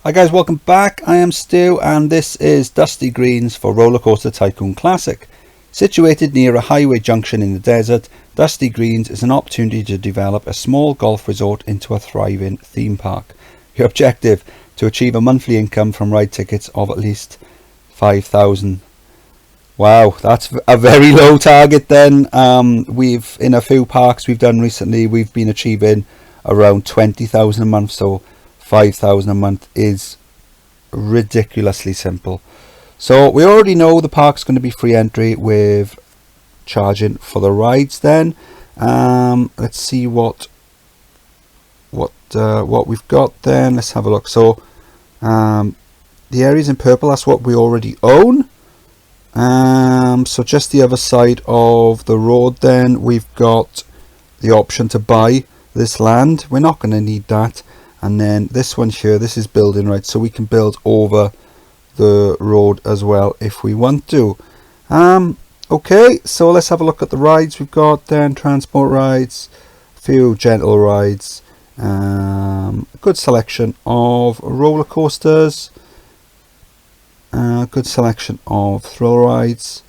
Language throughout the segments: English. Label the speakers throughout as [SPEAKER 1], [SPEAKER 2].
[SPEAKER 1] Hi guys, welcome back. I am Stu and this is Dusty Greens for Roller Coaster Tycoon Classic. Situated near a highway junction in the desert, Dusty Greens is an opportunity to develop a small golf resort into a thriving theme park. Your objective: to achieve a monthly income from ride tickets of at least 5,000. Wow, that's a very low target then. We've, in a few parks we've done recently, we've been achieving around 20,000 a month, so 5,000 a month is ridiculously simple. So we already know the park's going to be free entry with charging for the rides. Then let's see what we've got. Then let's have a look. So the areas in purple, that's what we already own. So just the other side of the road, then we've got the option to buy this land. We're not going to need that. And then this one here, this is building rights, so we can build over the road as well if we want to. Okay, so let's have a look at the rides we've got then. Transport rides, a few gentle rides, a good selection of roller coasters, a good selection of thrill rides.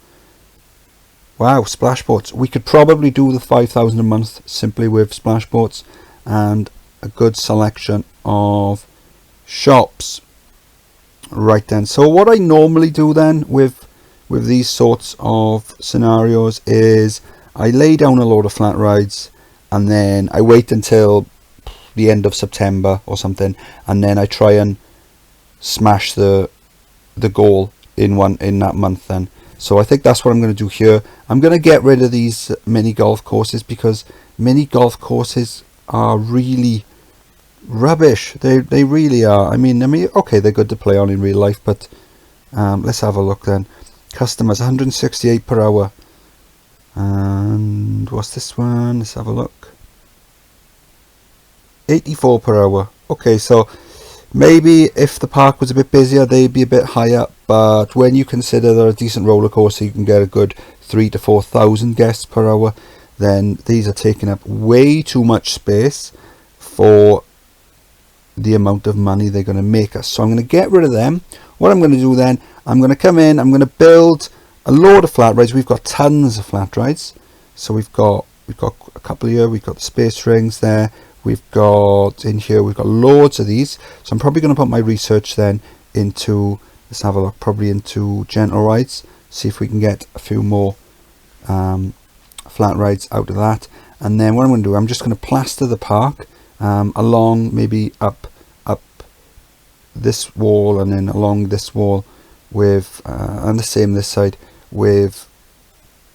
[SPEAKER 1] Wow, splash boats. We could probably do the 5,000 a month simply with splash boats, and a good selection of shops. Right then, so what I normally do then with these sorts of scenarios is I lay down a load of flat rides and then I wait until the end of September or something, and then I try and smash the goal in that month then. So I think that's what I'm going to do here. I'm going to get rid of these mini golf courses because mini golf courses are really rubbish. They really are. I mean okay, they're good to play on in real life, but let's have a look then. Customers 168 per hour, and what's this one? Let's have a look. 84 per hour. Okay, so maybe if the park was a bit busier they'd be a bit higher, but when you consider they're a decent roller coaster, you can get a good 3,000 to 4,000 guests per hour, then these are taking up way too much space for the amount of money they're going to make us. So I'm going to get rid of them. What I'm going to do then, I'm going to come in, I'm going to build a load of flat rides. We've got tons of flat rides. So we've got a couple here, we've got the space rings there, we've got in here, we've got loads of these. So I'm probably going to put my research then into, let's have a look, probably into gentle rides, see if we can get a few more flat rides out of that. And then what I'm going to do, I'm just going to plaster the park along, maybe up this wall and then along this wall with and the same this side with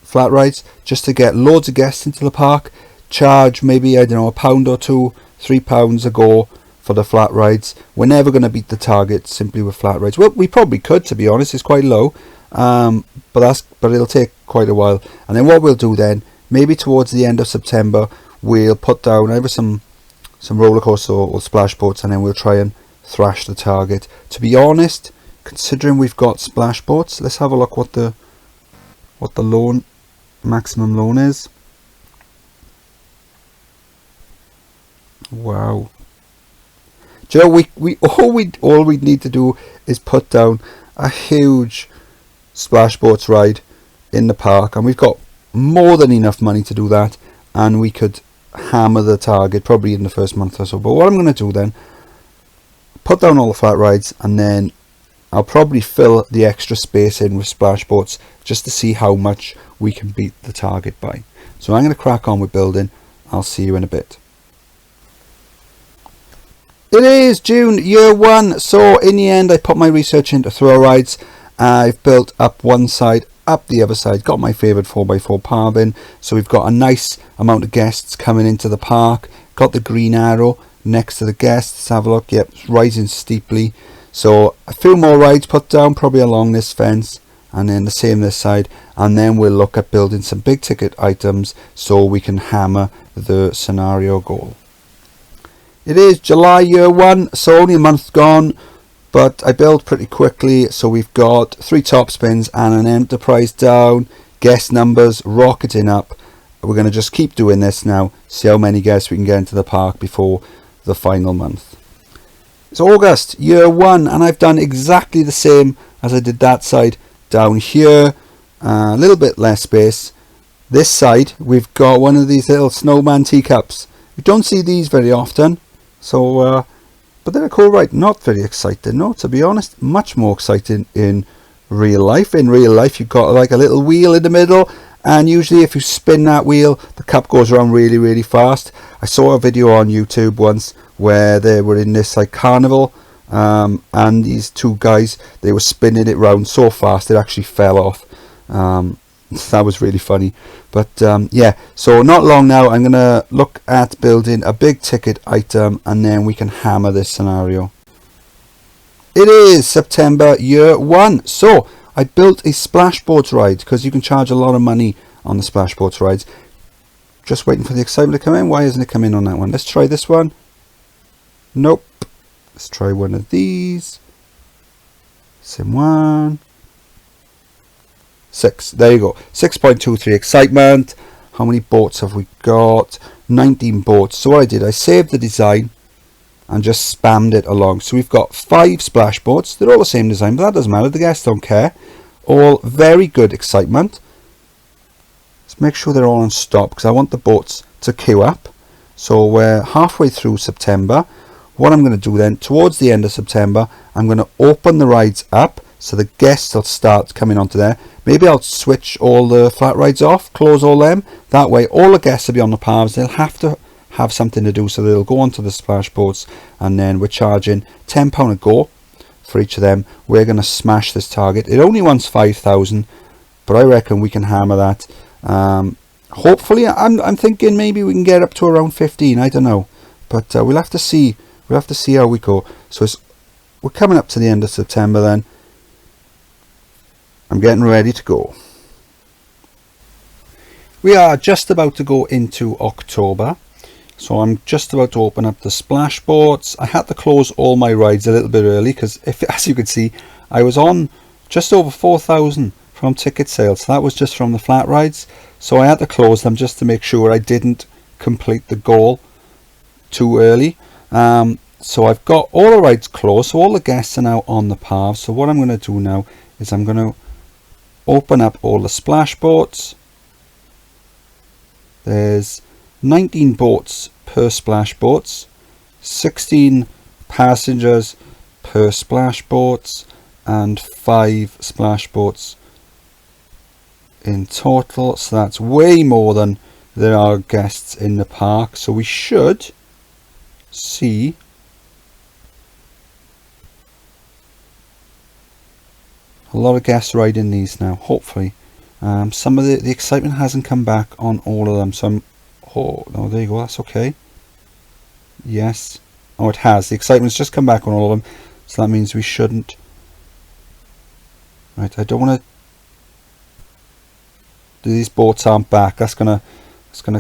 [SPEAKER 1] flat rides, just to get loads of guests into the park. Charge maybe, I don't know, £1 or £2, £3 a go for the flat rides. We're never going to beat the target simply with flat rides. Well, we probably could, to be honest. It's quite low, but it'll take quite a while. And then what we'll do then, maybe towards the end of September, we'll put down either some roller coaster or splash boats, and then we'll try and thrash the target. To be honest, considering we've got splash boats, let's have a look what the maximum loan is. Wow. Joe, all we need to do is put down a huge splash boats ride in the park, and we've got more than enough money to do that, and we could hammer the target probably in the first month or so. But what I'm going to do then, put down all the flat rides, and then I'll probably fill the extra space in with splash boats just to see how much we can beat the target by. So I'm going to crack on with building. I'll see you in a bit. It is June, year one. So in the end I put my research into thrill rides. I've built up one side, up the other side, got my favourite 4x4 paving, so we've got a nice amount of guests coming into the park. Got the green arrow next to the guests. Have a look. Yep, it's rising steeply. So a few more rides put down probably along this fence, and then the same this side, and then we'll look at building some big ticket items so we can hammer the scenario goal. It is July, year one, so only a month gone, but I built pretty quickly. So we've got 3 top spins and an enterprise down, guest numbers rocketing up. We're going to just keep doing this now, see how many guests we can get into the park before the final month. It's August, year 1, and I've done exactly the same as I did that side. Down here, a little bit less space. This side, we've got one of these little snowman teacups. You don't see these very often, so but they're a cool ride. Not very exciting, no, to be honest. Much more exciting in real life. In real life, you've got like a little wheel in the middle, and usually if you spin that wheel, the cup goes around really, really fast. I saw a video on YouTube once where they were in this like carnival, and these two guys, they were spinning it round so fast it actually fell off. That was really funny. But yeah, so not long now, I'm gonna look at building a big ticket item, and then we can hammer this scenario. It is September, year 1. So I built a splashboards ride, because you can charge a lot of money on the splashboards rides. Just waiting for the excitement to come in. Why isn't it coming on that one? Let's try this one. Nope. Let's try one of these. Same one. 6. There you go. 6.23 excitement. How many boats have we got? 19 boats. So what I did, I saved the design and just spammed it along. So we've got 5 splash boats. They're all the same design, but that doesn't matter. The guests don't care. All very good excitement. Let's make sure they're all on stop, because I want the boats to queue up. So we're halfway through September. What I'm going to do then, towards the end of September, I'm going to open the rides up so the guests will start coming onto there. Maybe I'll switch all the flat rides off, close all them. That way all the guests will be on the paths. They'll have to have something to do, so they'll go onto the splash boats, and then we're charging £10 a go for each of them. We're going to smash this target. It only wants 5,000, but I reckon we can hammer that. Hopefully, I'm thinking maybe we can get up to around 15. I don't know, but we'll have to see. We'll have to see how we go. So we're coming up to the end of September then. I'm getting ready to go. We are just about to go into October. So I'm just about to open up the splash boards. I had to close all my rides a little bit early, because as you can see, I was on just over 4,000 from ticket sales. So that was just from the flat rides. So I had to close them just to make sure I didn't complete the goal too early. So I've got all the rides closed, so all the guests are now on the path. So what I'm going to do now is I'm going to open up all the splash boats. There's 19 boats per splash boats, 16 passengers per splash boats, and 5 splash boats in total. So that's way more than there are guests in the park. So we should see a lot of guests riding these now, hopefully. Some of the excitement hasn't come back on all of them, so oh no, there you go, that's okay. Yes, oh, it has. The excitement's just come back on all of them, so that means we shouldn't. Right, I don't want to. These boats aren't back. That's gonna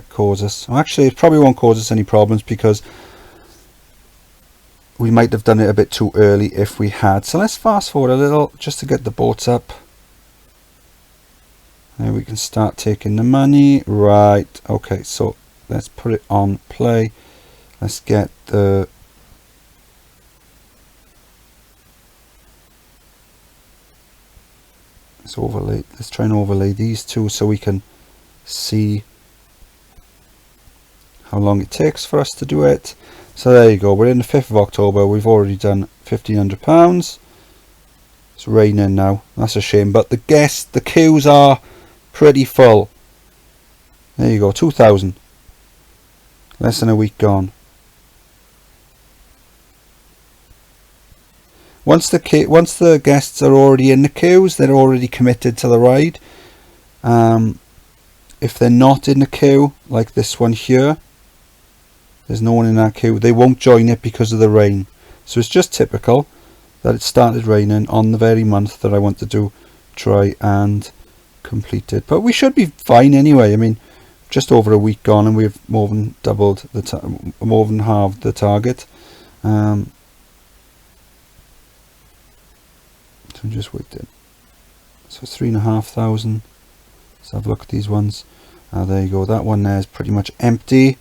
[SPEAKER 1] cause us. Well, actually, it probably won't cause us any problems, because we might have done it a bit too early if we had. So let's fast forward a little just to get the boats up. There we can start taking the money. Right, okay, so let's put it on play. Let's get the overlay. Let's try and overlay these two so we can see how long it takes for us to do it. So there you go, we're in the 5th of October. We've already done £1,500. It's raining now, that's a shame, but the queues are pretty full. There you go, 2,000. Less than a week gone. Once the guests are already in the queues, they're already committed to the ride. If they're not in the queue, like this one here, there's no one in that queue, they won't join it because of the rain. So it's just typical that it started raining on the very month that I wanted to try and complete it. But we should be fine anyway. I mean, just over a week gone, and we've more than doubled more than halved the target. So I'm just waiting. So 3,500. Let's have a look at these ones. There you go. That one there is pretty much empty.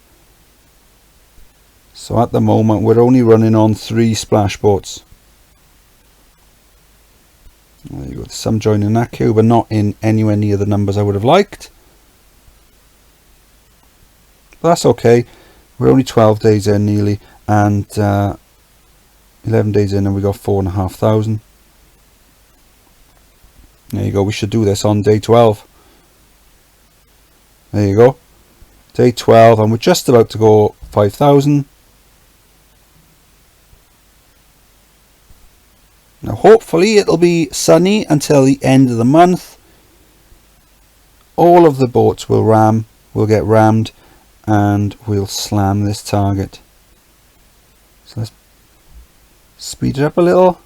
[SPEAKER 1] So at the moment we're only running on 3 splash boats. There you go, some joining that queue, but not in anywhere near the numbers I would have liked. But that's okay. We're only 12 days in nearly, and 11 days in, and we got 4,500. There you go. We should do this on day 12. There you go. Day 12, and we're just about to go 5,000. Now hopefully it'll be sunny until the end of the month. All of the boats will get rammed, and we'll slam this target. So let's speed it up a little.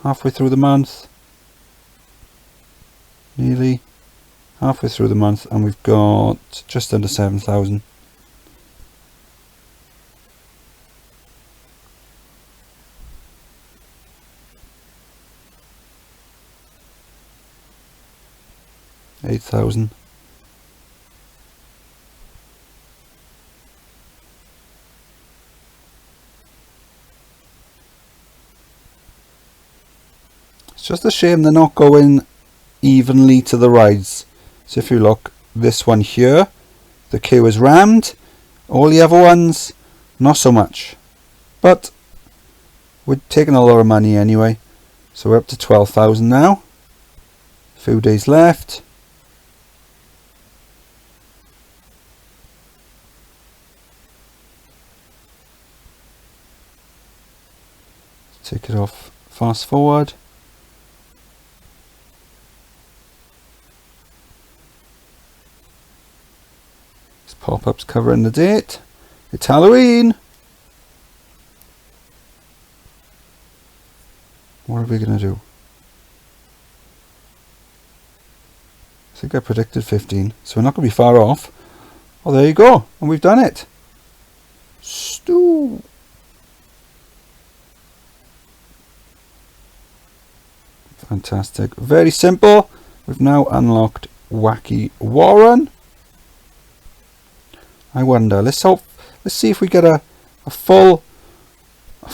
[SPEAKER 1] Halfway through the month. Nearly halfway through the month, and we've got just under 7,000. $8,000. It's just a shame they're not going evenly to the rides. So if you look, this one here, the queue is rammed. All the other ones, not so much. But we're taking a lot of money anyway. So we're up to 12,000 now. A few days left. Take it off, fast forward. This pop-up's covering the date. It's Halloween. What are we going to do? I think I predicted 15, so we're not going to be far off. Oh, there you go, and we've done it. Stew. Fantastic. Very simple. We've now unlocked Wacky Warren. I wonder, let's see if we get a full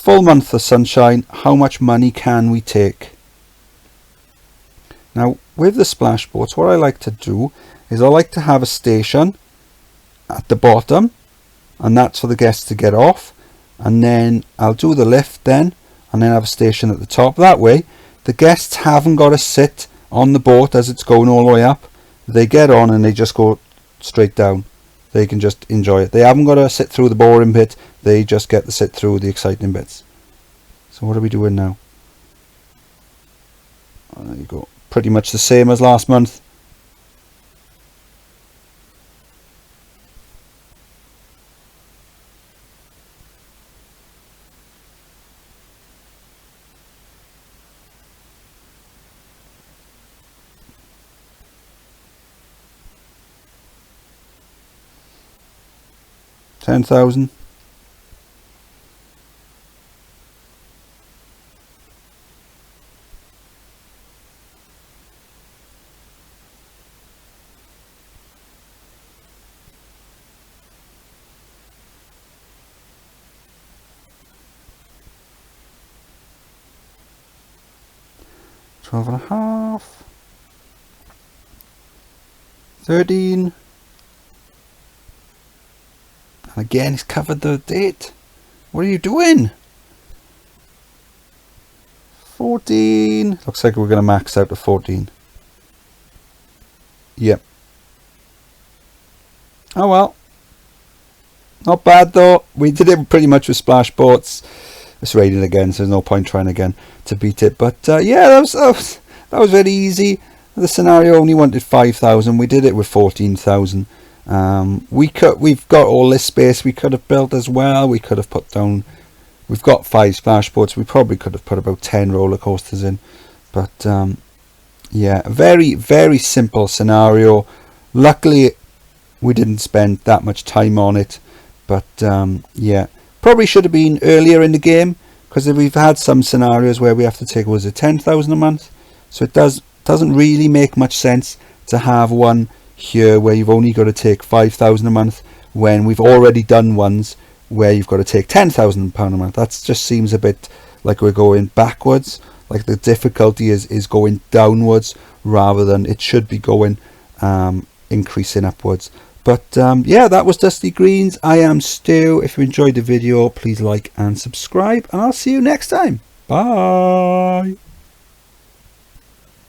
[SPEAKER 1] month of sunshine. How much money can we take? Now with the splash boats, what I like to do is I like to have a station at the bottom, and that's for the guests to get off, and then I'll do the lift then, and then have a station at the top. That way the guests haven't got to sit on the boat as it's going all the way up. They get on and they just go straight down. They can just enjoy it. They haven't got to sit through the boring bit. They just get to sit through the exciting bits. So what are we doing now? Oh, there you go. Pretty much the same as last month. $10,000. $12.5. 13. Again, it's covered the date. What are you doing? 14. Looks like we're going to max out to 14. Yep. Oh well. Not bad though. We did it pretty much with splash boats. It's raining again, so there's no point trying again to beat it. But yeah, that was very easy. The scenario only wanted 5,000. We did it with 14,000. We've got all this space we could have built as well. We could have put down, we've got 5 splash boats. We probably could have put about 10 roller coasters in, but yeah, very, very simple scenario. Luckily we didn't spend that much time on it, but yeah, probably should have been earlier in the game, because we've had some scenarios where we have to take, was it 10,000 a month? So it doesn't really make much sense to have one here where you've only got to take 5,000 a month, when we've already done ones where you've got to take £10,000 a month. That just seems a bit like we're going backwards, like the difficulty is going downwards rather than it should be going increasing upwards. But yeah, that was Dusty Greens. I am Stu. If you enjoyed the video, please like and subscribe, and I'll see you next time. Bye.